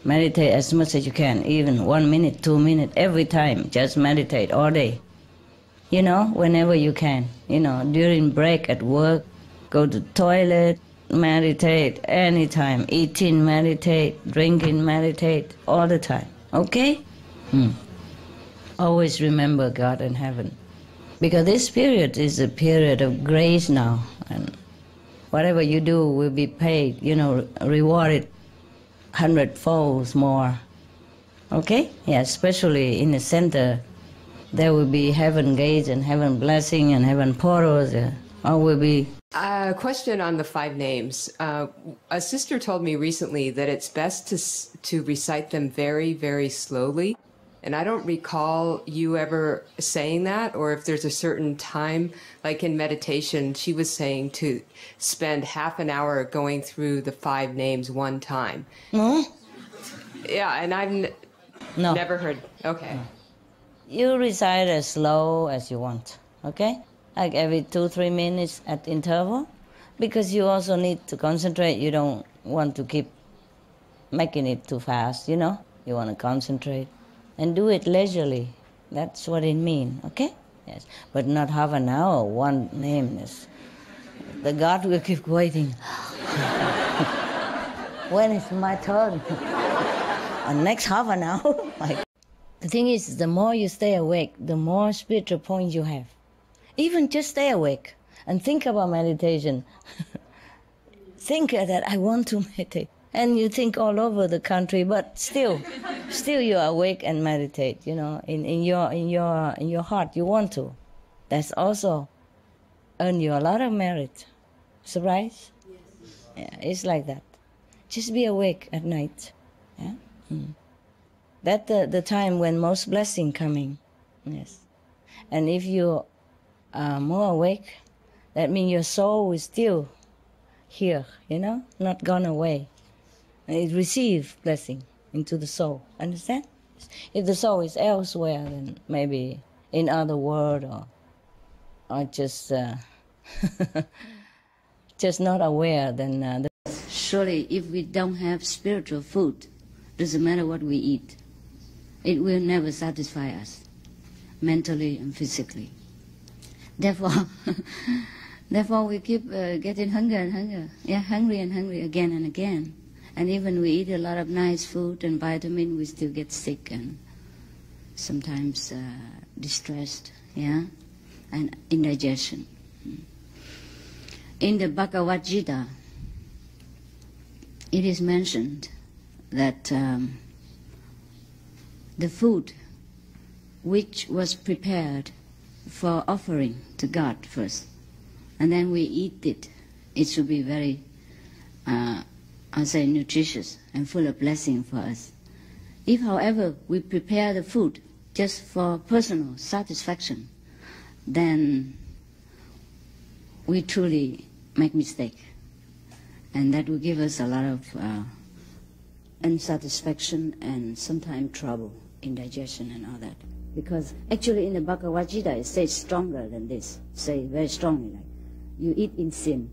Meditate as much as you can, even 1 minute, 2 minutes, every time. Just meditate all day. You know, whenever you can. You know, during break at work, go to the toilet, meditate anytime. Eating, meditate. Drinking, meditate. All the time. Okay? Always remember God in heaven. Because this period is a period of grace now. And whatever you do will be paid, you know, rewarded 100-fold more. Okay? Yeah, especially in the center, there will be heaven gates and heaven blessing and heaven portals. All will be. A question on the 5 names. A sister told me recently that it's best to recite them very, very slowly. And I don't recall you ever saying that, or if there's a certain time, like in meditation, she was saying to spend half an hour going through the 5 names one time. No? Yeah, and I've never heard. Okay. You recite as slow as you want, okay? Like every 2-3 minutes at interval, because you also need to concentrate. You don't want to keep making it too fast, you know? You want to concentrate. And do it leisurely. That's what it means, okay? Yes, but not half an hour, one name. The God will keep waiting. When is my turn? And next half an hour? The thing is, the more you stay awake, the more spiritual points you have. Even just stay awake and think about meditation. Think that I want to meditate. And you think all over the country, but still you are awake and meditate. You know, in your heart, you want to. That's also earn you a lot of merit. Surprise? Yes. Yeah, it's like that. Just be awake at night. Yeah. That's the time when most blessing coming. Yes. And if you are more awake, that means your soul is still here. You know, not gone away. It receives blessing into the soul. Understand? If the soul is elsewhere, then maybe in other world or just just not aware, then surely if we don't have spiritual food, doesn't matter what we eat, it will never satisfy us, mentally and physically. Therefore, we keep getting hunger and hunger. Yeah, hungry and hungry again and again. And even we eat a lot of nice food and vitamin, we still get sick and sometimes distressed, yeah, and indigestion. In the Bhagavad Gita, it is mentioned that the food which was prepared for offering to God first, and then we eat it, it should be very I'll say nutritious and full of blessing for us. If, however, we prepare the food just for personal satisfaction, then we truly make mistake. And that will give us a lot of unsatisfaction and sometimes trouble, indigestion and all that. Because actually in the Bhagavad Gita it says stronger than this, say very strongly, like you eat in sin.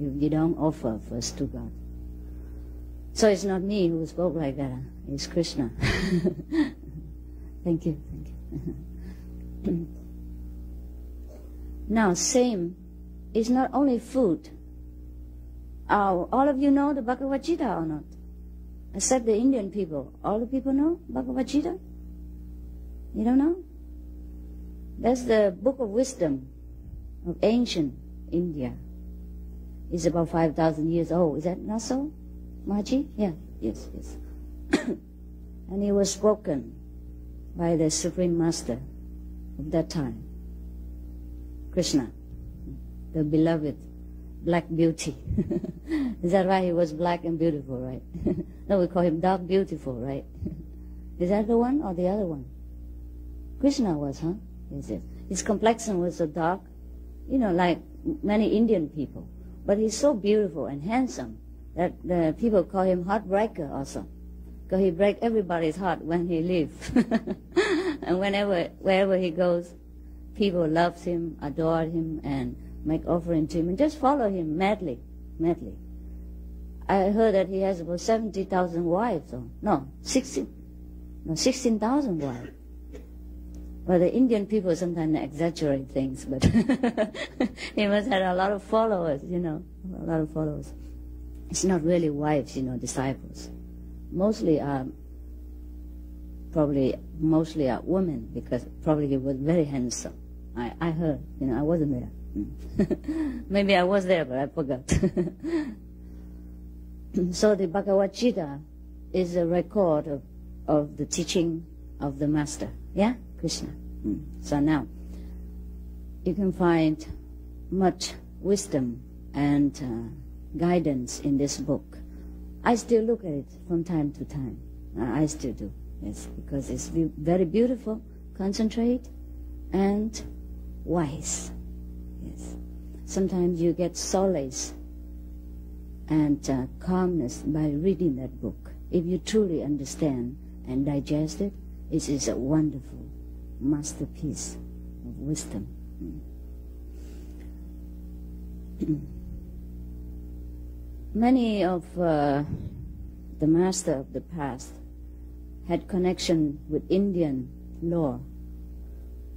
You don't offer first to God. So it's not me who spoke like that. It's Krishna. Thank you. Now, same is not only food. All of you know the Bhagavad Gita or not? Except the Indian people. All the people know Bhagavad Gita? You don't know? That's the book of wisdom of ancient India. It's about 5,000 years old. Is that not so, Maji? Yeah, yes. And it was spoken by the Supreme Master of that time, Krishna, the beloved black beauty. Is that right? He was black and beautiful, right? No, we call him dark beautiful, right? Is that the one or the other one? Krishna was, huh? Yes. His complexion was so dark, you know, like many Indian people. But he's so beautiful and handsome that the people call him heartbreaker also, because he breaks everybody's heart when he lives. And wherever he goes, people love him, adore him, and make offering to him, and just follow him madly. I heard that he has about 70,000 wives. Or, no, 16,000 wives. But the Indian people sometimes exaggerate things, but he must have a lot of followers, a lot of followers. It's not really wives, disciples. Mostly are women, because probably he was very handsome. I heard, I wasn't there. Maybe I was there, but I forgot. So the Bhagavad Gita is a record of the teaching of the Master, yeah, Krishna. So now, you can find much wisdom and guidance in this book. I still look at it from time to time. I still do, yes, because it's very beautiful, concentrate, and wise. Yes. Sometimes you get solace and calmness by reading that book. If you truly understand and digest it, it is a wonderful masterpiece of wisdom. Many of the master of the past had connection with Indian law.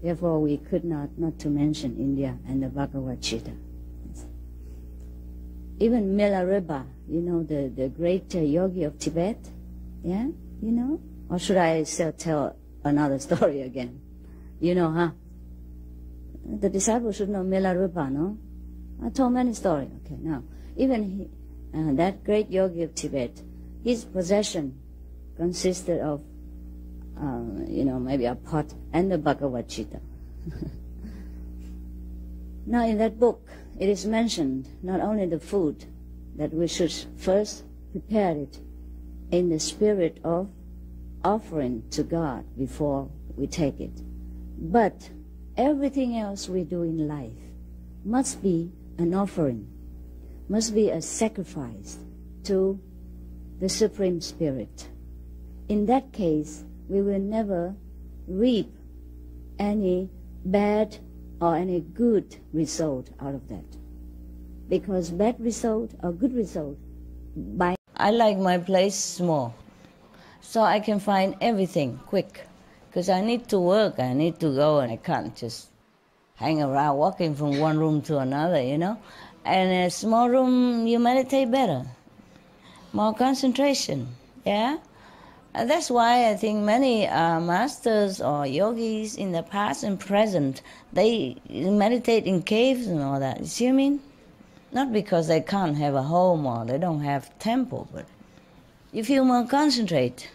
Therefore, we could not to mention India and the Bhagavad Gita. Even Milarepa, the great yogi of Tibet, yeah, Or should I tell another story again? Huh? The disciples should know Milarepa, no? I told many stories. Okay, now, even that great yogi of Tibet, his possession consisted of, maybe a pot and the Bhagavad Gita. Now, in that book, it is mentioned not only the food, that we should first prepare it in the spirit of offering to God before we take it, but everything else we do in life must be an offering, must be a sacrifice to the Supreme Spirit. In that case, we will never reap any bad or any good result out of that. Because bad result or good result, I like my place small, so I can find everything quick. Because I need to work, I need to go, and I can't just hang around walking from one room to another, And in a small room, you meditate better, more concentration, yeah? And that's why I think many masters or yogis in the past and present, they meditate in caves and all that. You see what I mean? Not because they can't have a home or they don't have temple, but you feel more concentrate,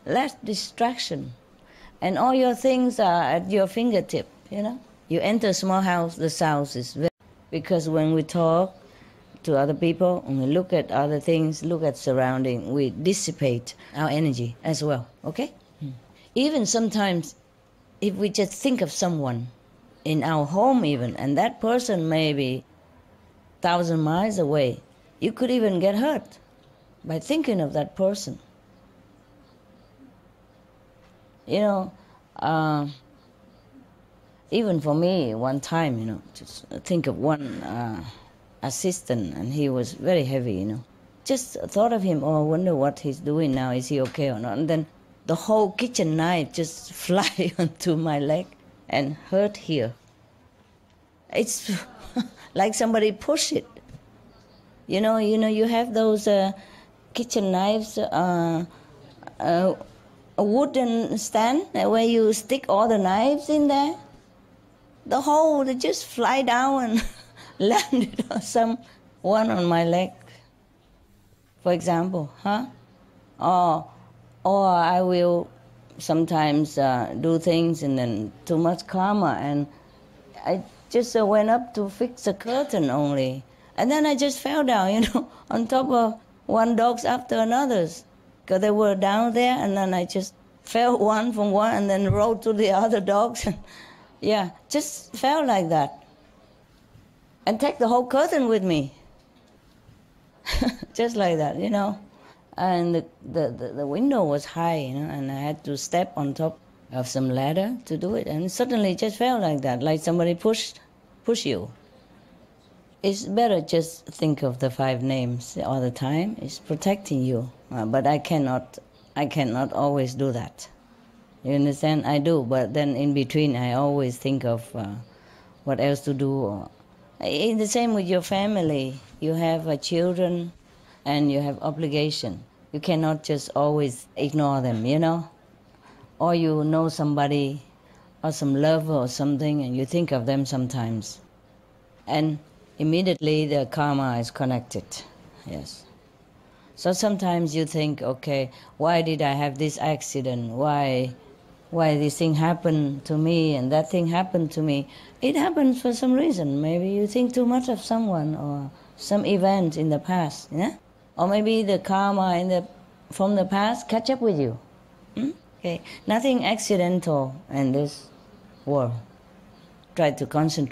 less distraction, and all your things are at your fingertip, You enter a small house, the sound is very... Because when we talk to other people, when we look at other things, look at surrounding, we dissipate our energy as well, okay? Even sometimes, if we just think of someone in our home even, and that person may be 1,000 miles away, you could even get hurt by thinking of that person. Even for me, one time, just think of one assistant, and he was very heavy, Just thought of him, I wonder what he's doing now, is he okay or not? And then the whole kitchen knife just fly onto my leg and hurt here. It's like somebody push it. You have those kitchen knives, a wooden stand where you stick all the knives in there. The whole, they just fly down and landed on someone on my leg, for example, huh? Or I will sometimes do things and then too much karma, and I just went up to fix a curtain only, and then I just fell down, on top of one dogs after another's, because they were down there, and then I just fell one from one and then rolled to the other dogs. Yeah, just fell like that. And take the whole curtain with me. Just like that, And the window was high, and I had to step on top of some ladder to do it. And suddenly it just fell like that, like somebody push you. It's better just think of the 5 names all the time. It's protecting you. But I cannot always do that. You understand? I do, but then in between I always think of what else to do. In the same with your family. You have children and you have obligation. You cannot just always ignore them, you know? Or you know somebody or some lover or something and you think of them sometimes. And immediately the karma is connected, yes. So sometimes you think, okay, why did I have this accident? Why this thing happened to me and that thing happened to me? It happens for some reason. Maybe you think too much of someone or some event in the past, yeah? Or maybe the karma from the past catch up with you. Okay, nothing accidental in this world. Try to concentrate.